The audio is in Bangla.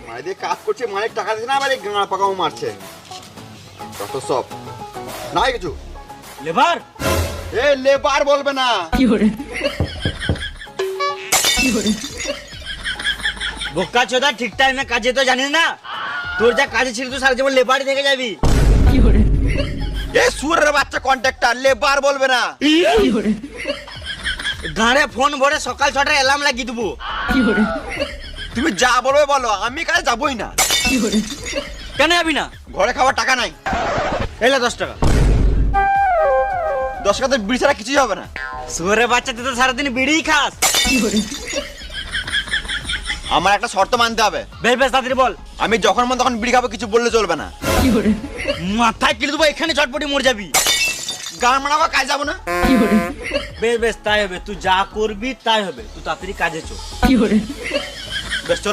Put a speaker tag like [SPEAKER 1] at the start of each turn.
[SPEAKER 1] মানে দিয়ে কাজ করছে, মানে টাকা দিচ্ছে না, আবার এই গাঁড়া পাকাও মারছে। কত সব নাই কিছু।
[SPEAKER 2] লেবার
[SPEAKER 1] এ লেবার বলবে না।
[SPEAKER 2] বোকা চোদা, ঠিক টাইমে কাজে তো জানিস না। তোর যা কাজে ছিল তুই সারা জীবন লেবারই থেকে যাবি।
[SPEAKER 1] এ সুরের বাচ্চা কন্ট্রাক্টর, লেবার বলবে না।
[SPEAKER 2] গাড়ে ফোন ভরে সকাল 6টায় অ্যালার্ম লাগিয়ে দেবো।
[SPEAKER 1] তুমি যা বলবে বলো, আমি কাজে যাবই না।
[SPEAKER 2] কেন যাবি না?
[SPEAKER 1] ঘরে খাওয়ার টাকা নাই।
[SPEAKER 2] এলে 10 টাকা।
[SPEAKER 1] 10 টাকাতে বিড়ি ছাড়া কিছুই হবে না।
[SPEAKER 2] সুরে বাচ্চা, তুই তো সারাদিন বিড়িই খাস।
[SPEAKER 1] আমার একটা শর্ত মানতে হবে।
[SPEAKER 2] বেশ বেশ তাড়াতাড়ি বল।
[SPEAKER 1] আমি যখন মন তখন বিড়ি খাবো, কিছু বললে চলবে না।
[SPEAKER 2] মাথায় কিলে দেবো, এখানে চটপটি মরে যাবি।
[SPEAKER 1] গান মানাবো, কাজ যাবো না।
[SPEAKER 2] বেশ বেশ তাই হবে, তুই যা করবি তাই হবে। তুই তাড়াতাড়ি কাজে চল।